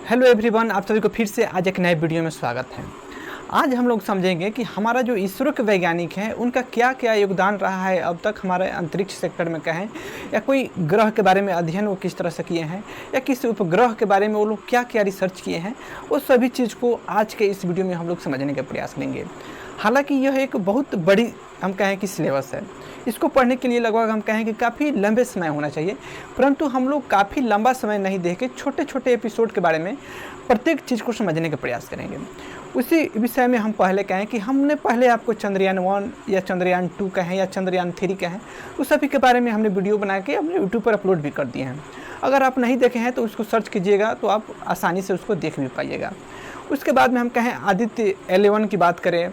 Hello everyone, आप सभी को फिर से आज एक नए वीडियो में स्वागत है। आज हम लोग समझेंगे कि हमारा जो इसरो के वैज्ञानिक हैं उनका क्या क्या योगदान रहा है अब तक हमारे अंतरिक्ष सेक्टर में, कहें या कोई ग्रह के बारे में अध्ययन वो किस तरह से किए हैं या किसी उपग्रह के बारे में वो लोग क्या क्या रिसर्च किए हैं, वो सभी चीज़ को आज के इस वीडियो में हम लोग समझने का प्रयास करेंगे। हालांकि यह एक बहुत बड़ी हम कहें कि सिलेबस है। इसको पढ़ने के लिए लगभग हम कहें कि काफ़ी लंबे समय होना चाहिए, परंतु हम लोग काफ़ी लंबा समय नहीं दे के छोटे छोटे एपिसोड के बारे में प्रत्येक चीज़ को समझने का प्रयास करेंगे। उसी विषय में हम पहले कहें कि हमने पहले आपको चंद्रयान 1 या चंद्रयान 2 कहें या चंद्रयान 3 कहें, उस सभी के बारे में हमने वीडियो बना के अपने यूट्यूब पर अपलोड भी कर दिए हैं। अगर आप नहीं देखे हैं तो उसको सर्च कीजिएगा तो आप आसानी से उसको देख भी पाइएगा। उसके बाद में हम कहें आदित्य 11 की बात करें,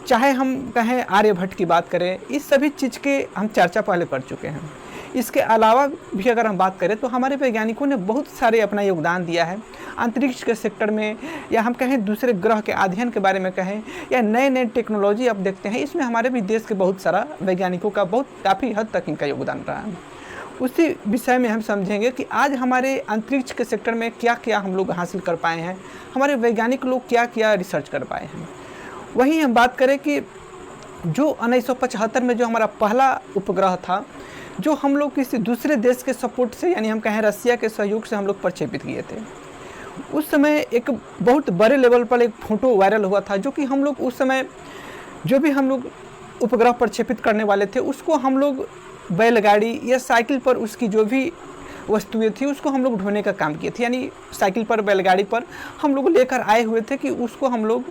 चाहे हम कहें आर्यभट्ट की बात करें, इस सभी चीज़ के हम चर्चा पहले कर चुके हैं। इसके अलावा भी अगर हम बात करें तो हमारे वैज्ञानिकों ने बहुत सारे अपना योगदान दिया है अंतरिक्ष के सेक्टर में, या हम कहें दूसरे ग्रह के अध्ययन के बारे में कहें, या नए नए टेक्नोलॉजी आप देखते हैं, इसमें हमारे भी देश के बहुत सारा वैज्ञानिकों का काफ़ी हद तक इनका योगदान रहा है। उसी विषय में हम समझेंगे कि आज हमारे अंतरिक्ष के सेक्टर में क्या क्या हम लोग हासिल कर पाए हैं, हमारे वैज्ञानिक लोग क्या क्या रिसर्च कर पाए हैं। वहीं हम बात करें कि जो 1975 में जो हमारा पहला उपग्रह था, जो हम लोग किसी दूसरे देश के सपोर्ट से, यानी हम कहें रसिया के सहयोग से हम लोग प्रक्षेपित किए थे। उस समय एक बहुत बड़े लेवल पर एक फ़ोटो वायरल हुआ था, जो कि हम लोग उस समय जो भी हम लोग उपग्रह प्रक्षेपित करने वाले थे उसको हम लोग बैलगाड़ी या साइकिल पर उसकी जो भी वस्तुएं थी उसको हम लोग ढोने का काम किए थे। यानी साइकिल पर बैलगाड़ी पर हम लोग लेकर आए हुए थे कि उसको हम लोग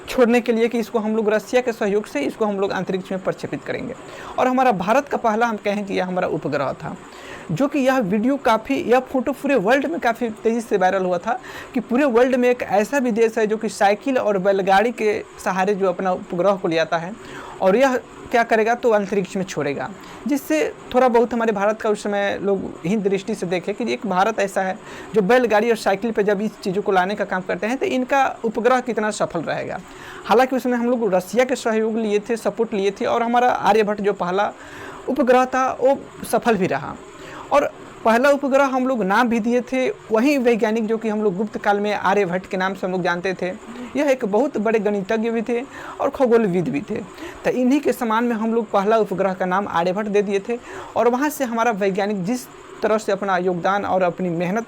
छोड़ने के लिए, कि इसको हम लोग रसिया के सहयोग से इसको हम लोग अंतरिक्ष में प्रक्षेपित करेंगे। और हमारा भारत का पहला हम कहें कि यह हमारा उपग्रह था, जो कि यह वीडियो यह फोटो पूरे वर्ल्ड में काफ़ी तेज़ी से वायरल हुआ था कि पूरे वर्ल्ड में एक ऐसा भी देश है जो कि साइकिल और बैलगाड़ी के सहारे जो अपना उपग्रह को ले आता है और यह क्या करेगा तो अंतरिक्ष में छोड़ेगा, जिससे थोड़ा बहुत हमारे भारत का उस समय लोग ही दृष्टि से देखें कि एक भारत ऐसा है जो बैलगाड़ी और साइकिल पे जब इस चीज़ों को लाने का काम करते हैं तो इनका उपग्रह कितना सफल रहेगा। हालांकि उसमें हम लोग रसिया के सहयोग लिए थे, सपोर्ट लिए थे, और हमारा आर्यभट्ट जो पहला उपग्रह था वो सफल भी रहा। और पहला उपग्रह हम लोग नाम भी दिए थे वही वैज्ञानिक जो कि हम लोग गुप्त काल में आर्यभट्ट के नाम से हम लोग जानते थे। यह एक बहुत बड़े गणितज्ञ भी थे और खगोलविद भी थे, तो इन्हीं के समान में हम लोग पहला उपग्रह का नाम आर्यभट्ट दे दिए थे। और वहाँ से हमारा वैज्ञानिक जिस तरह से अपना योगदान और अपनी मेहनत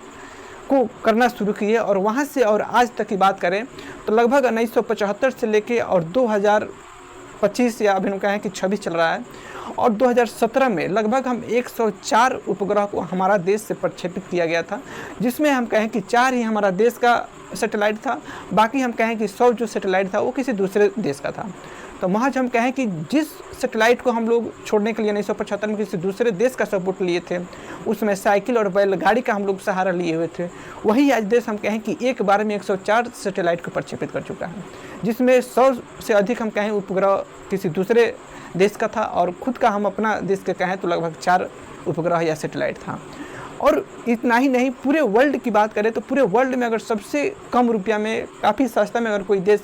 को करना शुरू किए, और वहाँ से और आज तक की बात करें तो लगभग 1975 से लेके और 2025 या अभी हम कहें कि 26 चल रहा है, और 2017 में लगभग हम 104 उपग्रह को हमारा देश से प्रक्षेपित किया गया था, जिसमें हम कहें कि 4 ही हमारा देश का सैटेलाइट था, बाकी हम कहें कि 100 जो सैटेलाइट था वो किसी दूसरे देश का था। तो महज हम कहें कि जिस सैटेलाइट को हम लोग छोड़ने के लिए 1975 में किसी दूसरे देश का सपोर्ट लिए थे, उसमें साइकिल और बैलगाड़ी का हम लोग सहारा लिए हुए थे, वही आज देश हम कहें कि एक बार में 104 सैटेलाइट को प्रक्षेपित कर चुका है, जिसमें 100 से अधिक हम कहें उपग्रह किसी दूसरे देश का था, और खुद का हम अपना देश के कहें तो लगभग 4 उपग्रह या सैटेलाइट था। और इतना ही नहीं, पूरे वर्ल्ड की बात करें तो पूरे वर्ल्ड में अगर सबसे कम रुपया में, काफ़ी सस्ता में अगर कोई देश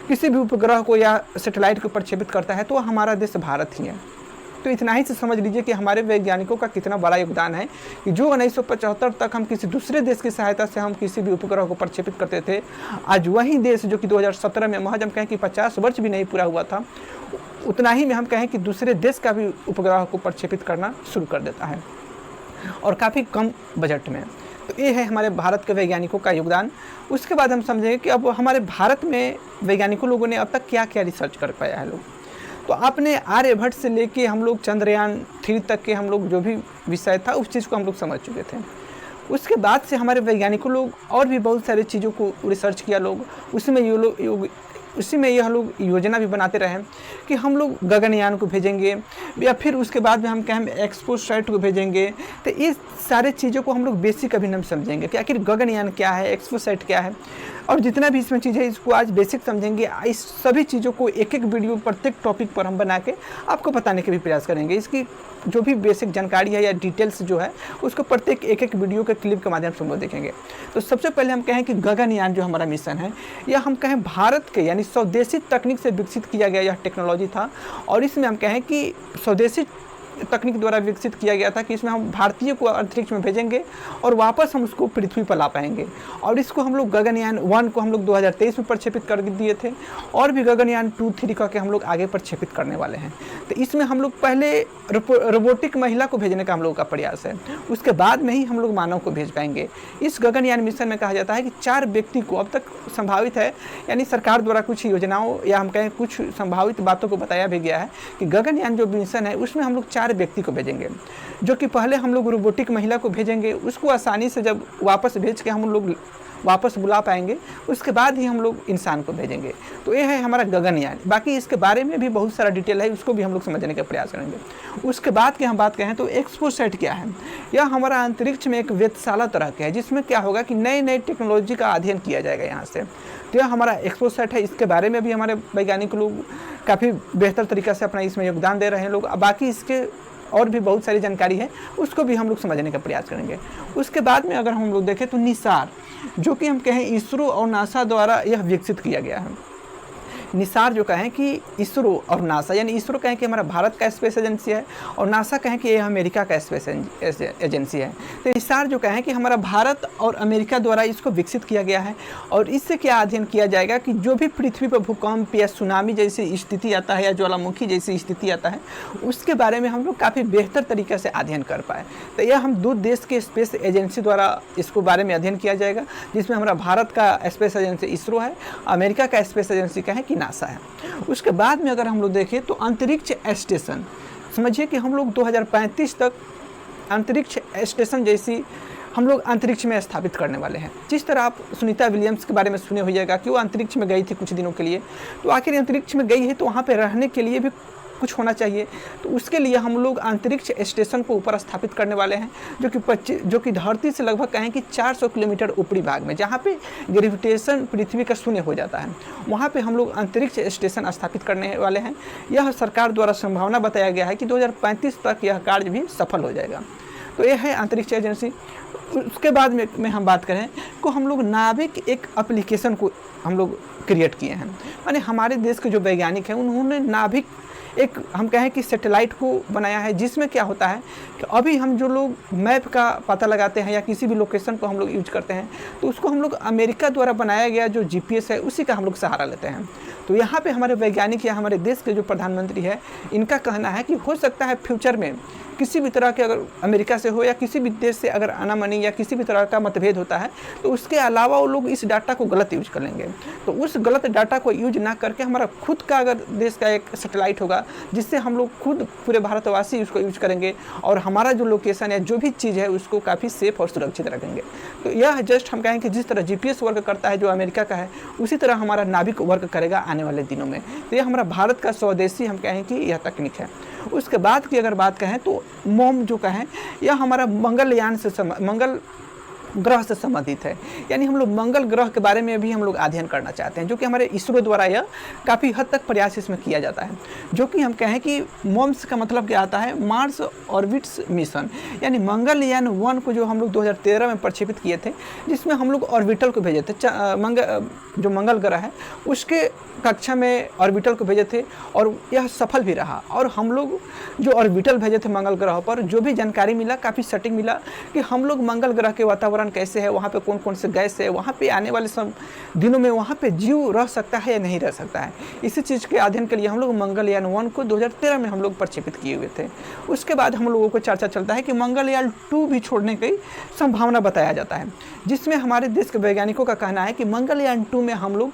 किसी भी उपग्रह को या सैटेलाइट को प्रक्षेपित करता है तो हमारा देश भारत ही है। तो इतना ही से समझ लीजिए कि हमारे वैज्ञानिकों का कितना बड़ा योगदान है कि जो 1975 तक हम किसी दूसरे देश की सहायता से हम किसी भी उपग्रह को प्रक्षेपित करते थे, आज वही देश जो कि 2017 में महज हम कहें कि 50 वर्ष भी नहीं पूरा हुआ था, उतना ही में हम कहें कि दूसरे देश का भी उपग्रह को प्रक्षेपित करना शुरू कर देता है, और काफ़ी कम बजट में। तो ये है हमारे भारत के वैज्ञानिकों का योगदान। उसके बाद हम समझेंगे कि अब हमारे भारत में वैज्ञानिकों लोगों ने अब तक क्या क्या रिसर्च कर पाया है लोग। तो आपने आर्यभट्ट से लेके हम लोग चंद्रयान 3 तक के हम लोग जो भी विषय था उस चीज़ को हम लोग समझ चुके थे। उसके बाद से हमारे वैज्ञानिकों लोग और भी बहुत सारी चीज़ों को रिसर्च किया लोग, उसी में यह लोग योजना भी बनाते रहे कि हम लोग गगनयान को भेजेंगे, या फिर उसके बाद में हम कहें एक्सपोसैट को भेजेंगे। तो इस सारे चीज़ों को हम लोग बेसिक अभी हम समझेंगे कि आखिर गगनयान क्या है, एक्सपोसैट क्या है, और जितना भी इसमें चीज़ है इसको आज बेसिक समझेंगे। इस सभी चीज़ों को एक एक वीडियो प्रत्येक टॉपिक पर हम बना के आपको बताने के भी प्रयास करेंगे। इसकी जो भी बेसिक जानकारी है या डिटेल्स जो है उसको प्रत्येक एक एक वीडियो के क्लिप के माध्यम से हम लोग देखेंगे। तो सबसे पहले हम कहें कि गगनयान जो हमारा मिशन है, या हम कहें भारत के यानी स्वदेशी तकनीक से विकसित किया गया यह टेक्नोलॉजी था, और इसमें हम कहें कि स्वदेशी तकनीक द्वारा विकसित किया गया था कि इसमें हम भारतीय को अंतरिक्ष में भेजेंगे और वापस हम उसको पृथ्वी पर ला पाएंगे। और इसको हम लोग गगनयान 1 को हम लोग 2023 में प्रक्षेपित कर दिए थे और भी गगनयान 2, 3 करके हम लोग आगे प्रक्षेपित करने वाले हैं। तो इसमें हम लोग पहले रोबोटिक महिला को भेजने का हम लोगों का प्रयास है, उसके बाद में ही हम लोग मानव को भेज पाएंगे। इस गगनयान मिशन में कहा जाता है कि 4 व्यक्ति को अब तक संभावित है, यानी सरकार द्वारा कुछ योजनाओं या हम कहें कुछ संभावित बातों को बताया भी गया है कि गगनयान जो मिशन है उसमें हम लोग 4 व्यक्ति को भेजेंगे, जो कि पहले हम लोग रोबोटिक महिला को भेजेंगे, उसको आसानी से जब वापस भेज के हम लोग वापस बुला पाएंगे उसके बाद ही हम लोग इंसान को भेजेंगे। तो ये है हमारा गगनयान। बाकी इसके बारे में भी बहुत सारा डिटेल है, उसको भी हम लोग समझने का प्रयास करेंगे। उसके बाद की हम बात करें तो एक्सपोसैट क्या है। यह हमारा अंतरिक्ष में एक वेधशाला तरह का है जिसमें क्या होगा कि नई नई टेक्नोलॉजी का अध्ययन किया जाएगा यहाँ से। तो यह हमारा एक्सपोसैट है, इसके बारे में भी हमारे वैज्ञानिक लोग काफ़ी बेहतर तरीक़े से अपना इसमें योगदान दे रहे हैं लोग। बाकी इसके और भी बहुत सारी जानकारी है, उसको भी हम लोग समझने का प्रयास करेंगे। उसके बाद में अगर हम लोग देखें तो निसार, जो कि हम कहें इसरो और नासा द्वारा यह विकसित किया गया है। निसार जो कहें कि इसरो और नासा, यानी इसरो कहें कि हमारा भारत का स्पेस एजेंसी है और नासा कहें कि यह अमेरिका का स्पेस एजेंसी है। तो निसार जो कहें कि हमारा भारत और अमेरिका द्वारा इसको विकसित किया गया है और इससे क्या अध्ययन किया जाएगा कि जो भी पृथ्वी पर भूकंप या सुनामी जैसी स्थिति आता है या ज्वालामुखी जैसी स्थिति आता है उसके बारे में हम लोग काफ़ी बेहतर तरीके से अध्ययन कर पाए। तो यह हम 2 देश के स्पेस एजेंसी द्वारा इसको बारे में अध्ययन किया जाएगा, जिसमें हमारा भारत का स्पेस एजेंसी इसरो है, अमेरिका का स्पेस एजेंसी कहें कि नासा है। उसके बाद में अगर हम लोग देखें तो अंतरिक्ष स्टेशन, समझिए कि हम लोग 2035 तक अंतरिक्ष स्टेशन जैसी हम लोग अंतरिक्ष में स्थापित करने वाले हैं। जिस तरह आप सुनीता विलियम्स के बारे में सुने होइएगा कि वो अंतरिक्ष में गई थी कुछ दिनों के लिए, तो आखिर अंतरिक्ष में गई है तो वहाँ पे रहने के लिए भी कुछ होना चाहिए। तो उसके लिए हम लोग अंतरिक्ष स्टेशन को ऊपर स्थापित करने वाले हैं, जो कि धरती से लगभग कहें कि 400 किलोमीटर ऊपरी भाग में, जहाँ पे ग्रेविटेशन पृथ्वी का शून्य हो जाता है, वहाँ पे हम लोग अंतरिक्ष स्टेशन स्थापित करने वाले हैं। यह सरकार द्वारा संभावना बताया गया है कि 2035 तक यह कार्य भी सफल हो जाएगा। तो यह है अंतरिक्ष एजेंसी। उसके बाद में हम बात करें तो हम लोग नाविक एक एप्लीकेशन को हम लोग क्रिएट किए हैं, माने हमारे देश के जो वैज्ञानिक हैं उन्होंने नाविक एक हम कहें कि सैटेलाइट को बनाया है, जिसमें क्या होता है कि अभी हम जो लोग मैप का पता लगाते हैं या किसी भी लोकेशन को हम लोग यूज करते हैं तो उसको हम लोग अमेरिका द्वारा बनाया गया जो GPS है उसी का हम लोग सहारा लेते हैं। तो यहाँ पे हमारे वैज्ञानिक या हमारे देश के जो प्रधानमंत्री है इनका कहना है कि हो सकता है फ्यूचर में किसी भी तरह के अगर अमेरिका से हो या किसी भी देश से अगर आनामनी या किसी भी तरह का मतभेद होता है तो उसके अलावा वो लोग इस डाटा को गलत यूज कर लेंगे। तो उस गलत डाटा को यूज ना करके हमारा खुद का अगर देश का एक सैटेलाइट होगा जिससे हम लोग खुद पूरे भारतवासी उसको यूज करेंगे और हमारा जो लोकेशन या जो भी चीज़ है उसको काफ़ी सेफ और सुरक्षित रखेंगे। तो यह जस्ट हम कहें कि जिस तरह GPS वर्क करता है जो अमेरिका का है उसी तरह हमारा नाविक वर्क करेगा आने वाले दिनों में। तो यह हमारा भारत का स्वदेशी हम कहें कि यह तकनीक है। उसके बाद की अगर बात कहें तो मोम जो कहें यह हमारा मंगलयान से मंगल ग्रह से संबंधित है, यानी हम लोग मंगल ग्रह के बारे में भी हम लोग अध्ययन करना चाहते हैं, जो कि हमारे इसरो द्वारा यह काफ़ी हद तक प्रयास इसमें किया जाता है। जो कि हम कहें कि मोम्स का मतलब क्या आता है, मार्स ऑर्बिट्स मिशन, यानी मंगलयान 1 को जो हम लोग 2013 में प्रक्षेपित किए थे, जिसमें हम लोग ऑर्बिटल को भेजे थे, जो मंगल ग्रह है उसके कक्षा में ऑर्बिटल को भेजे थे और यह सफल भी रहा। और हम लोग जो ऑर्बिटल भेजे थे मंगल ग्रह पर जो भी जानकारी मिला काफ़ी सटीक मिला कि हम लोग मंगल ग्रह के वातावरण कैसे है, वहाँ पे कौन कौन से गैस है, वहाँ पे आने वाले सब दिनों में वहाँ पे जीव रह सकता है या नहीं रह सकता है। इसी चीज़ के अध्ययन के लिए हम लोग मंगलयान 1 को 2013 में हम लोग प्रक्षेपित किए हुए थे। उसके बाद हम लोगों को चर्चा चलता है कि मंगलयान 2 भी छोड़ने की संभावना बताया जाता है, जिसमें हमारे देश के वैज्ञानिकों का कहना है कि मंगलयान 2 में हम लोग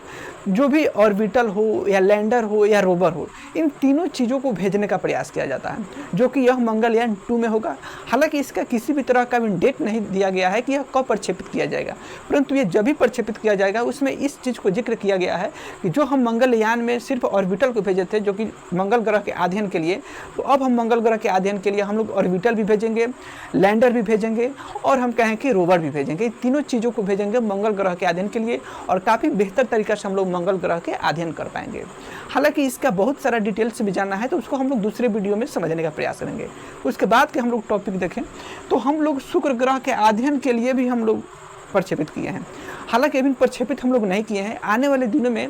जो भी ऑर्बिटल हो या लैंडर हो या रोवर हो, इन तीनों चीज़ों को भेजने का प्रयास किया जाता है, जो कि यह मंगलयान 2 में होगा। हालांकि इसका किसी भी तरह का भी डेट नहीं दिया गया है कि यह कब प्रक्षेपित किया जाएगा, परंतु ये जब भी प्रक्षेपित किया जाएगा उसमें इस चीज़ को जिक्र किया गया है कि जो हम मंगलयान में सिर्फ ऑर्बिटल को भेजे थे जो कि मंगल ग्रह के अध्ययन के लिए, तो अब हम मंगल ग्रह के अध्ययन के लिए हम लोग ऑर्बिटल भी भेजेंगे, लैंडर भी भेजेंगे और हम कहें कि रोवर भी भेजेंगे। तीनों चीज़ों को भेजेंगे मंगल ग्रह के अध्ययन के लिए और काफ़ी बेहतर तरीके से हम लोग मंगल ग्रह के अध्ययन कर पाएंगे। हालांकि इसका बहुत सारा डिटेल्स भी जानना है तो उसको हम लोग दूसरे वीडियो में समझने का प्रयास करेंगे। उसके बाद के हम लोग टॉपिक देखें तो हम लोग शुक्र ग्रह के अध्ययन के लिए भी हम लोग प्रक्षेपित किए हैं। हालांकि अभी प्रक्षेपित हम लोग नहीं किए हैं। आने वाले दिनों में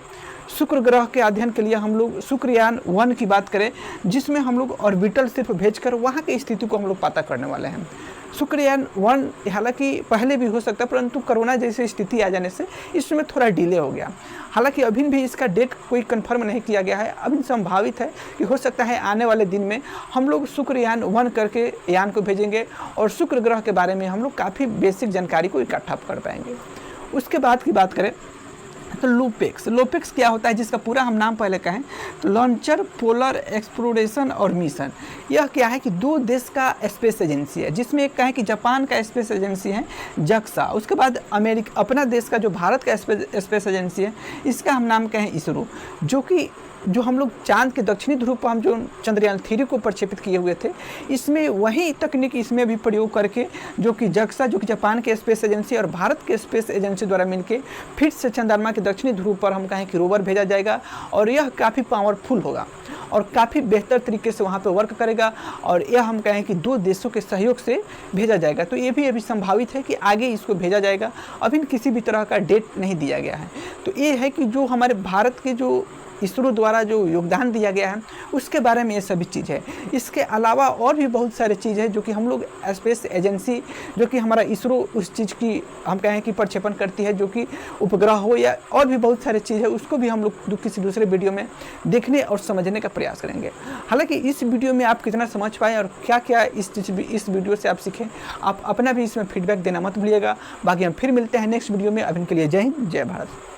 शुक्र ग्रह के अध्ययन के लिए हम लोग शुक्रयान 1 की बात करें, जिसमें हम लोग ऑर्बिटल सिर्फ भेजकर वहाँ की स्थिति को हम लोग पता करने वाले हैं। शुक्रयान 1 हालांकि पहले भी हो सकता है, परंतु कोरोना जैसी स्थिति आ जाने से इसमें थोड़ा डिले हो गया। हालांकि अभी भी इसका डेट कोई कंफर्म नहीं किया गया है। अभी संभावित है कि हो सकता है आने वाले दिन में हम लोग शुक्रयान 1 करके यान को भेजेंगे और शुक्र ग्रह के बारे में हम लोग काफ़ी बेसिक जानकारी को इकट्ठा कर पाएंगे। उसके बाद की बात करें तो लोपेक्स क्या होता है, जिसका पूरा हम नाम पहले कहें तो लॉन्चर पोलर एक्सप्लोरेशन और मिशन। यह क्या है कि 2 देश का स्पेस एजेंसी है, जिसमें एक कहें कि जापान का स्पेस एजेंसी है जक्सा, उसके बाद अमेरिका अपना देश का जो भारत का स्पेस एजेंसी है इसका हम नाम कहें इसरो, जो हम लोग चांद के दक्षिणी ध्रुव पर हम जो चंद्रयान 3 को प्रक्षेपित किए हुए थे, इसमें वही तकनीक इसमें भी प्रयोग करके जो कि जक्सा जो कि जापान के स्पेस एजेंसी और भारत के स्पेस एजेंसी द्वारा मिलकर फिर से चंद्रमा के दक्षिणी ध्रुव पर हम कहें कि रोवर भेजा जाएगा और यह काफ़ी पावरफुल होगा और काफ़ी बेहतर तरीके से वहाँ पे वर्क करेगा और यह हम कहें कि 2 देशों के सहयोग से भेजा जाएगा। तो ये भी अभी संभावित है कि आगे इसको भेजा जाएगा। अभी किसी भी तरह का डेट नहीं दिया गया है। तो ये है कि जो हमारे भारत के जो इसरो द्वारा जो योगदान दिया गया है उसके बारे में ये सभी चीज़ है। इसके अलावा और भी बहुत सारे चीज़ है जो कि हम लोग स्पेस एजेंसी जो कि हमारा इसरो उस चीज़ की हम कहें कि प्रक्षेपण करती है, जो कि उपग्रह हो या और भी बहुत सारे चीज़ है, उसको भी हम लोग किसी दूसरे वीडियो में देखने और समझने का प्रयास करेंगे। हालांकि इस वीडियो में आप कितना समझ पाएँ और क्या क्या इस वीडियो से आप सीखें, आप अपना भी इसमें फीडबैक देना मत भूलिएगा। बाकी हम फिर मिलते हैं नेक्स्ट वीडियो में। अभी के लिए जय हिंद, जय भारत।